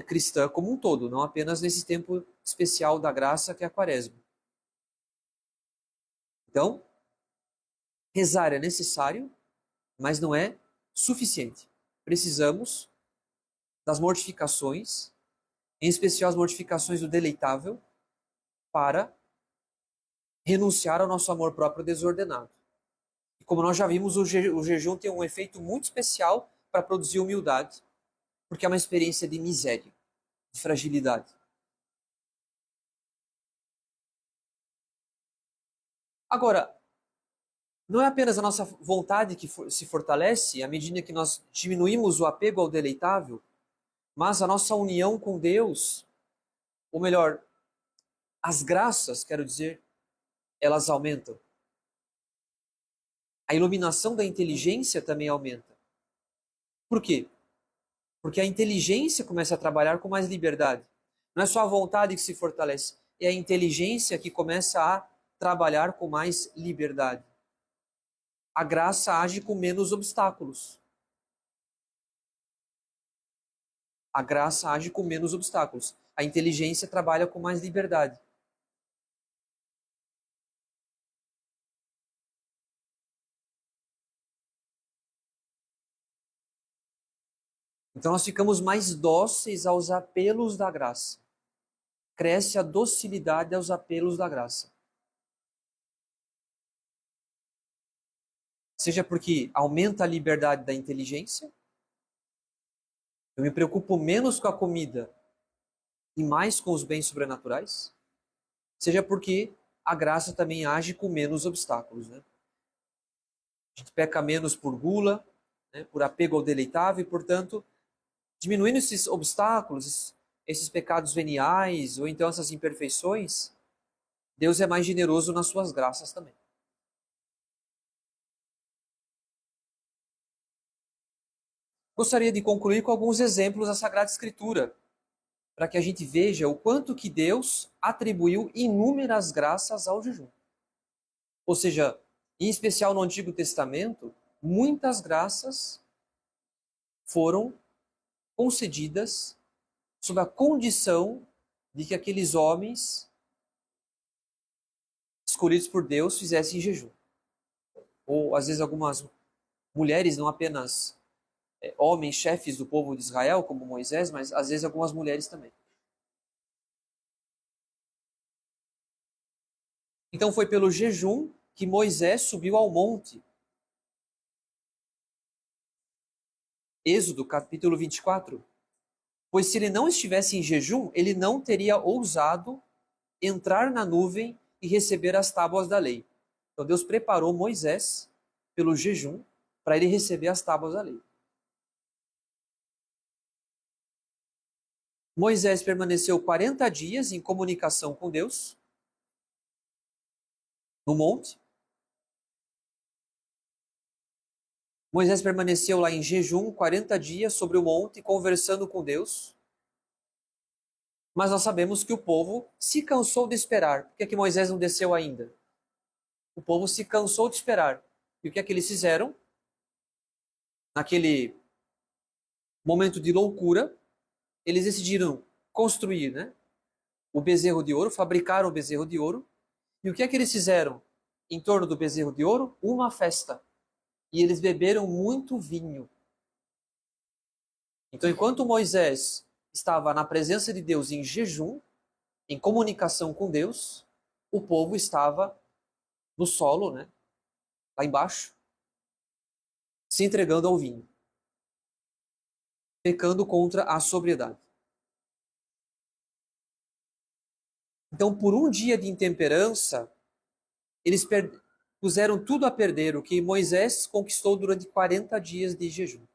cristã como um todo, não apenas nesse tempo especial da graça que é a quaresma. Então, rezar é necessário, mas não é suficiente. Precisamos das mortificações, em especial as mortificações do deleitável, para renunciar ao nosso amor próprio desordenado. E como nós já vimos, o jejum tem um efeito muito especial para produzir humildade, porque é uma experiência de miséria, de fragilidade. Agora, não é apenas a nossa vontade que se fortalece à medida que nós diminuímos o apego ao deleitável, mas a nossa união com Deus, ou melhor, as graças, quero dizer, elas aumentam. A iluminação da inteligência também aumenta. Por quê? Porque a inteligência começa a trabalhar com mais liberdade. Não é só a vontade que se fortalece, é a inteligência que começa a trabalhar com mais liberdade. A graça age com menos obstáculos. A graça age com menos obstáculos. A inteligência trabalha com mais liberdade. Então nós ficamos mais dóceis aos apelos da graça. Cresce a docilidade aos apelos da graça. Seja porque aumenta a liberdade da inteligência, eu me preocupo menos com a comida e mais com os bens sobrenaturais, seja porque a graça também age com menos obstáculos. Né? A gente peca menos por gula, né, por apego ao deleitável e, portanto, diminuindo esses obstáculos, esses pecados veniais ou então essas imperfeições, Deus é mais generoso nas suas graças também. Gostaria de concluir com alguns exemplos da Sagrada Escritura, para que a gente veja o quanto que Deus atribuiu inúmeras graças ao jejum. Ou seja, em especial no Antigo Testamento, muitas graças foram concedidas sob a condição de que aqueles homens escolhidos por Deus fizessem jejum. Ou às vezes algumas mulheres, não apenas homens chefes do povo de Israel, como Moisés, mas às vezes algumas mulheres também. Então foi pelo jejum que Moisés subiu ao monte. Êxodo, capítulo 24. Pois se ele não estivesse em jejum, ele não teria ousado entrar na nuvem e receber as tábuas da lei. Então Deus preparou Moisés pelo jejum para ele receber as tábuas da lei. Moisés permaneceu 40 dias em comunicação com Deus no monte. Moisés permaneceu lá em jejum 40 dias sobre o monte, conversando com Deus. Mas nós sabemos que o povo se cansou de esperar. Por que é que Moisés não desceu ainda? O povo se cansou de esperar. E o que é que eles fizeram? Naquele momento de loucura, eles decidiram construir, né, o bezerro de ouro, fabricaram o bezerro de ouro. E o que é que eles fizeram em torno do bezerro de ouro? Uma festa. E eles beberam muito vinho. Então, enquanto Moisés estava na presença de Deus em jejum, em comunicação com Deus, o povo estava no solo, né, lá embaixo, se entregando ao vinho, pecando contra a sobriedade. Então, por um dia de intemperança, eles puseram tudo a perder o que Moisés conquistou durante 40 dias de jejum.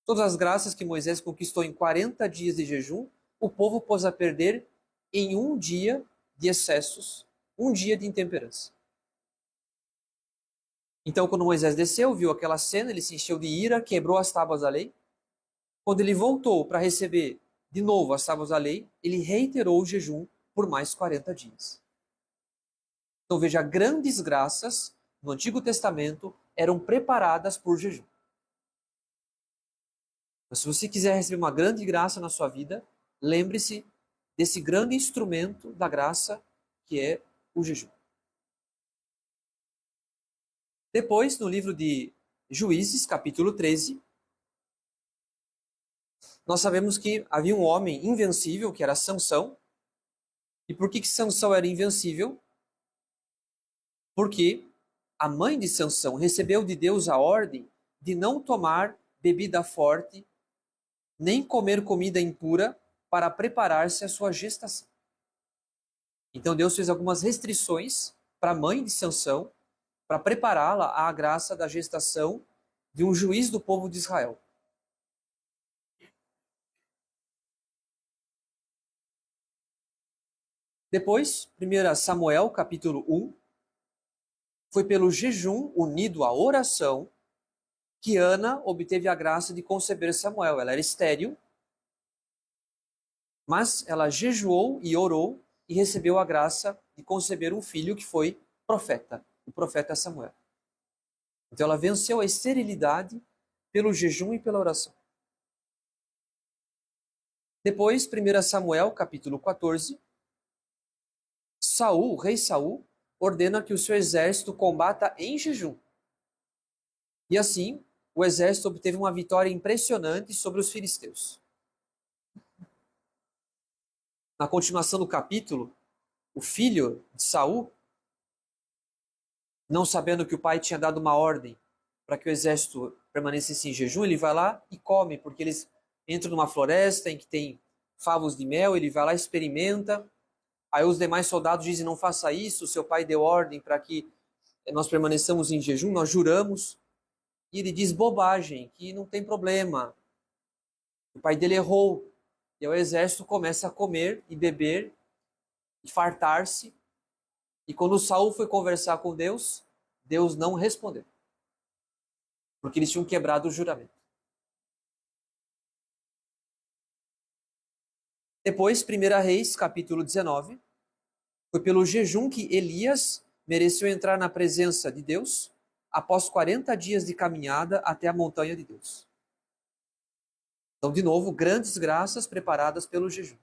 Todas as graças que Moisés conquistou em 40 dias de jejum, o povo pôs a perder em um dia de excessos, um dia de intemperança. Então, quando Moisés desceu, viu aquela cena, ele se encheu de ira, quebrou as tábuas da lei. Quando ele voltou para receber de novo as tábuas da lei, ele reiterou o jejum por mais 40 dias. Então veja, grandes graças no Antigo Testamento eram preparadas por jejum. Mas se você quiser receber uma grande graça na sua vida, lembre-se desse grande instrumento da graça que é o jejum. Depois, no livro de Juízes, capítulo 13, nós sabemos que havia um homem invencível, que era Sansão. E por que Sansão era invencível? Porque a mãe de Sansão recebeu de Deus a ordem de não tomar bebida forte, nem comer comida impura, para preparar-se à sua gestação. Então Deus fez algumas restrições para a mãe de Sansão, para prepará-la à graça da gestação de um juiz do povo de Israel. Depois, 1 Samuel, capítulo 1, foi pelo jejum unido à oração que Ana obteve a graça de conceber Samuel. Ela era estéril, mas ela jejuou e orou e recebeu a graça de conceber um filho que foi profeta, o profeta Samuel. Então ela venceu a esterilidade pelo jejum e pela oração. Depois, 1 Samuel, capítulo 14, Saul, o rei Saul, ordena que o seu exército combata em jejum. E assim, o exército obteve uma vitória impressionante sobre os filisteus. Na continuação do capítulo, o filho de Saul, não sabendo que o pai tinha dado uma ordem para que o exército permanecesse em jejum, ele vai lá e come, porque eles entram numa floresta em que tem favos de mel, ele vai lá e experimenta. Aí os demais soldados dizem, não faça isso, seu pai deu ordem para que nós permaneçamos em jejum, nós juramos. E ele diz bobagem, que não tem problema. O pai dele errou. E o exército começa a comer e beber e fartar-se. E quando Saul foi conversar com Deus, Deus não respondeu. Porque eles tinham quebrado o juramento. Depois, 1 Reis, capítulo 19, foi pelo jejum que Elias mereceu entrar na presença de Deus após 40 dias de caminhada até a montanha de Deus. Então, de novo, grandes graças preparadas pelo jejum.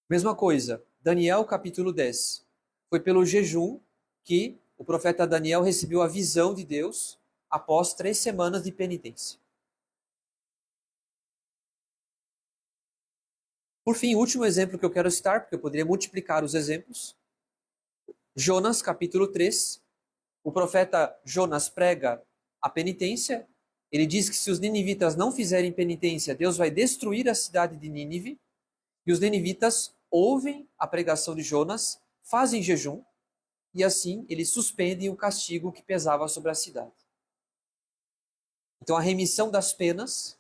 Mesma coisa, Daniel capítulo 10. Foi pelo jejum que o profeta Daniel recebeu a visão de Deus após 3 semanas de penitência. Por fim, o último exemplo que eu quero citar, porque eu poderia multiplicar os exemplos. Jonas, capítulo 3. O profeta Jonas prega a penitência. Ele diz que se os ninivitas não fizerem penitência, Deus vai destruir a cidade de Nínive. E os ninivitas ouvem a pregação de Jonas, fazem jejum, e assim eles suspendem o castigo que pesava sobre a cidade. Então a remissão das penas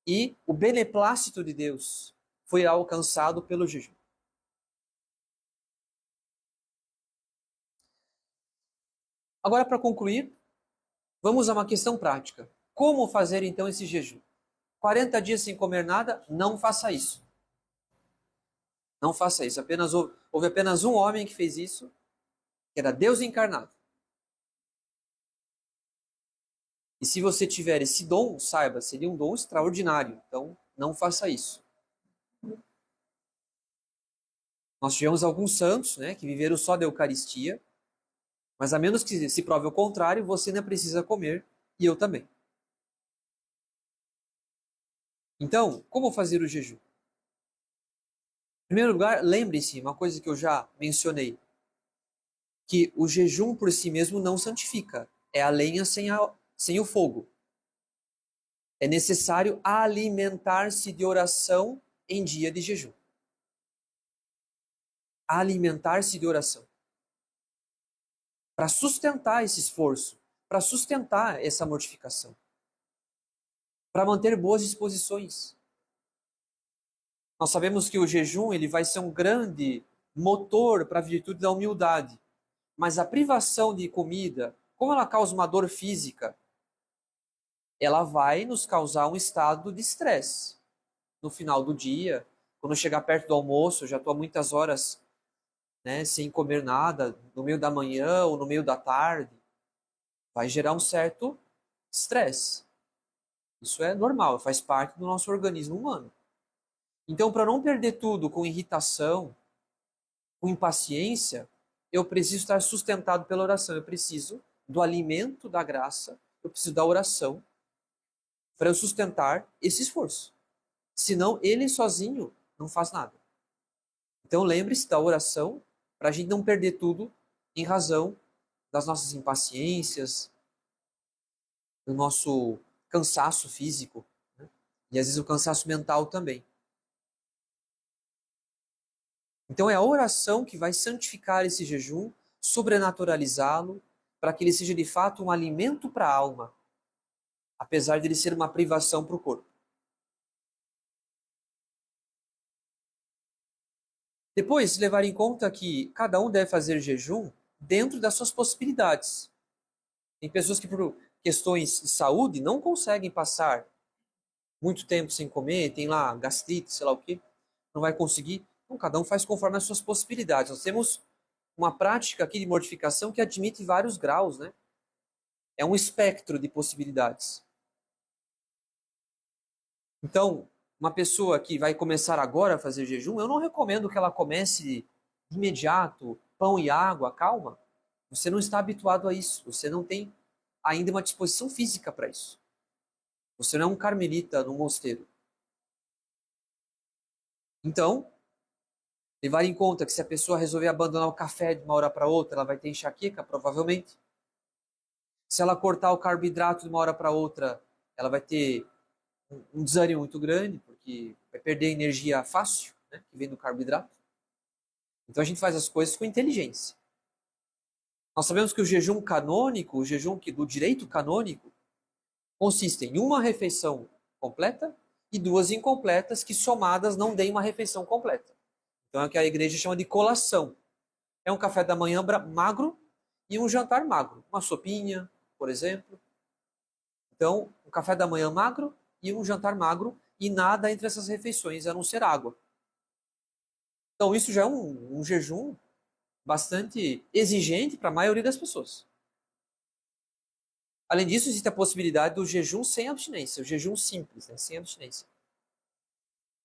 e o beneplácito de Deus foi alcançado pelo jejum. Agora, para concluir, vamos a uma questão prática. Como fazer então esse jejum? 40 dias sem comer nada? Não faça isso. Não faça isso. Houve apenas um homem que fez isso, que era Deus encarnado. E se você tiver esse dom, saiba, seria um dom extraordinário. Então, não faça isso. Nós tivemos alguns santos, né, que viveram só da Eucaristia, mas a menos que se prove o contrário, você não precisa comer, e eu também. Então, como fazer o jejum? Em primeiro lugar, lembre-se, uma coisa que eu já mencionei, que o jejum por si mesmo não santifica. É a lenha sem o fogo. É necessário alimentar-se de oração em dia de jejum. Alimentar-se de oração. Para sustentar esse esforço, para sustentar essa mortificação. Para manter boas disposições. Nós sabemos que o jejum ele vai ser um grande motor para a virtude da humildade. Mas a privação de comida, como ela causa uma dor física, ela vai nos causar um estado de estresse. No final do dia, quando chegar perto do almoço, eu já estou há muitas horas, né, sem comer nada, no meio da manhã ou no meio da tarde, vai gerar um certo estresse. Isso é normal, faz parte do nosso organismo humano. Então, para não perder tudo com irritação, com impaciência, eu preciso estar sustentado pela oração. Eu preciso do alimento da graça, eu preciso da oração para eu sustentar esse esforço. Senão, ele sozinho não faz nada. Então, lembre-se da oração para a gente não perder tudo em razão das nossas impaciências, do nosso cansaço físico, né? E às vezes o cansaço mental também. Então é a oração que vai santificar esse jejum, sobrenaturalizá-lo, para que ele seja de fato um alimento para a alma, apesar de ele ser uma privação para o corpo. Depois, levar em conta que cada um deve fazer jejum dentro das suas possibilidades. Tem pessoas que, por questões de saúde, não conseguem passar muito tempo sem comer, tem lá gastrite, sei lá o que, não vai conseguir. Então, cada um faz conforme as suas possibilidades. Nós temos uma prática aqui de mortificação que admite vários graus, né? É um espectro de possibilidades. Então, uma pessoa que vai começar agora a fazer jejum, eu não recomendo que ela comece de imediato, pão e água, calma. Você não está habituado a isso, você não tem ainda uma disposição física para isso. Você não é um carmelita no mosteiro. Então, levar em conta que se a pessoa resolver abandonar o café de uma hora para outra, ela vai ter enxaqueca, provavelmente. Se ela cortar o carboidrato de uma hora para outra, ela vai ter um desânimo muito grande, porque vai perder energia fácil, né, que vem do carboidrato. Então a gente faz as coisas com inteligência. Nós sabemos que o jejum canônico, o jejum do direito canônico, consiste em uma refeição completa e duas incompletas que somadas não deem uma refeição completa. Então é o que a igreja chama de colação. É um café da manhã magro e um jantar magro. Uma sopinha, por exemplo. Então, um café da manhã magro e um jantar magro e nada entre essas refeições, a não ser água. Então isso já é um jejum bastante exigente para a maioria das pessoas. Além disso, existe a possibilidade do jejum sem abstinência, o jejum simples, né, sem abstinência.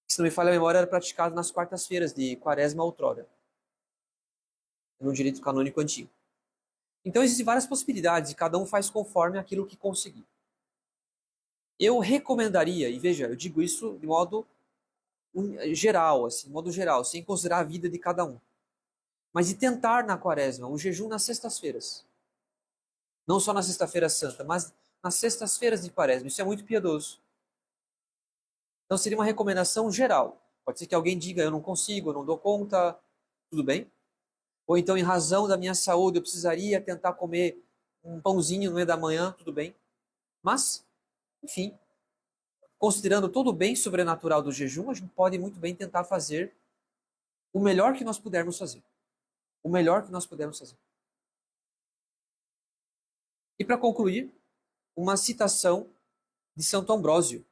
Se não me falha a memória, era praticado nas quartas-feiras de quaresma outrora, no direito canônico antigo. Então existem várias possibilidades e cada um faz conforme aquilo que conseguir. Eu recomendaria, e veja, eu digo isso de modo geral, assim, modo geral, sem considerar a vida de cada um. Mas de tentar na quaresma, o jejum nas sextas-feiras. Não só na sexta-feira santa, mas nas sextas-feiras de quaresma. Isso é muito piedoso. Então seria uma recomendação geral. Pode ser que alguém diga, eu não consigo, eu não dou conta, tudo bem. Ou então, em razão da minha saúde, eu precisaria tentar comer um pãozinho no meio da manhã, tudo bem. Mas, enfim, considerando todo o bem sobrenatural do jejum, a gente pode muito bem tentar fazer o melhor que nós pudermos fazer. O melhor que nós pudermos fazer. E para concluir, uma citação de Santo Ambrósio.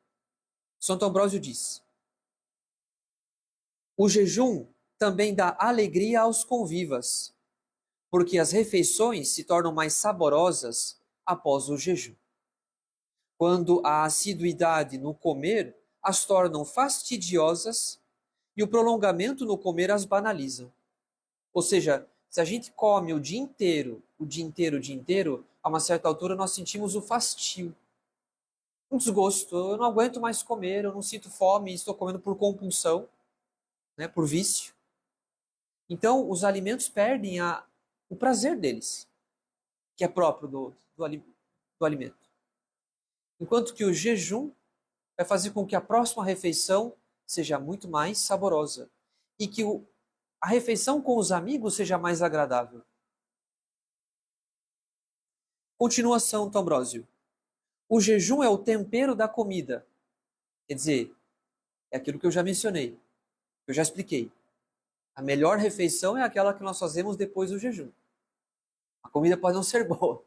Santo Ambrósio diz: o jejum também dá alegria aos convivas, porque as refeições se tornam mais saborosas após o jejum. Quando a assiduidade no comer as tornam fastidiosas e o prolongamento no comer as banaliza. Ou seja, se a gente come o dia inteiro, a uma certa altura nós sentimos o fastio, um desgosto. Eu não aguento mais comer, eu não sinto fome, estou comendo por compulsão, né, por vício. Então, os alimentos perdem o prazer deles, que é próprio do alimento. Enquanto que o jejum vai fazer com que a próxima refeição seja muito mais saborosa e que a refeição com os amigos seja mais agradável. Continua Santo Ambrósio. O jejum é o tempero da comida. Quer dizer, é aquilo que eu já mencionei, que eu já expliquei. A melhor refeição é aquela que nós fazemos depois do jejum. A comida pode não ser boa,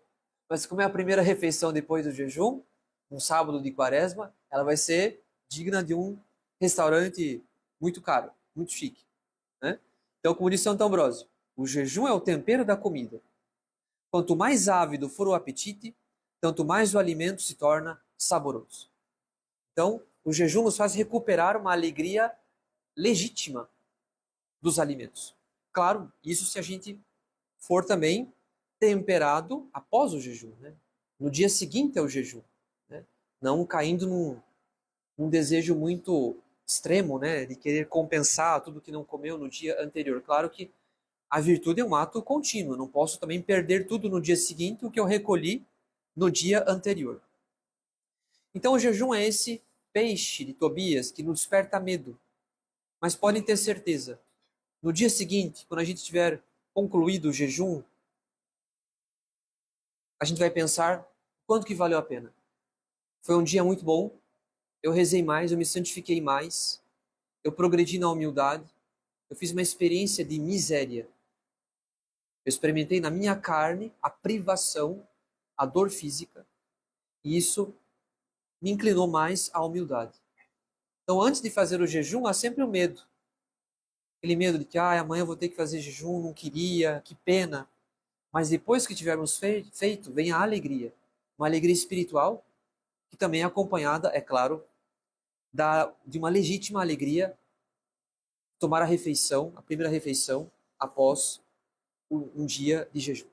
mas como é a primeira refeição depois do jejum, um sábado de quaresma, ela vai ser digna de um restaurante muito caro, muito chique. Né? Então, como disse Santo Ambrósio, o jejum é o tempero da comida. Quanto mais ávido for o apetite, tanto mais o alimento se torna saboroso. Então, o jejum nos faz recuperar uma alegria legítima dos alimentos. Claro, isso se a gente for também temperado após o jejum, né? No dia seguinte ao jejum, né? Não caindo num desejo muito extremo, né? De querer compensar tudo que não comeu no dia anterior. Claro que a virtude é um ato contínuo, não posso também perder tudo no dia seguinte o que eu recolhi no dia anterior. Então o jejum é esse peixe de Tobias que nos desperta medo, mas podem ter certeza, no dia seguinte, quando a gente tiver concluído o jejum, a gente vai pensar quanto que valeu a pena. Foi um dia muito bom, eu rezei mais, eu me santifiquei mais, eu progredi na humildade, eu fiz uma experiência de miséria. Eu experimentei na minha carne a privação, a dor física, e isso me inclinou mais à humildade. Então, antes de fazer o jejum, há sempre o medo. Aquele medo de que, amanhã eu vou ter que fazer jejum, não queria, que pena. Mas depois que tivermos feito, vem a alegria. Uma alegria espiritual, que também é acompanhada, é claro, de uma legítima alegria tomar a refeição, a primeira refeição, após um dia de jejum.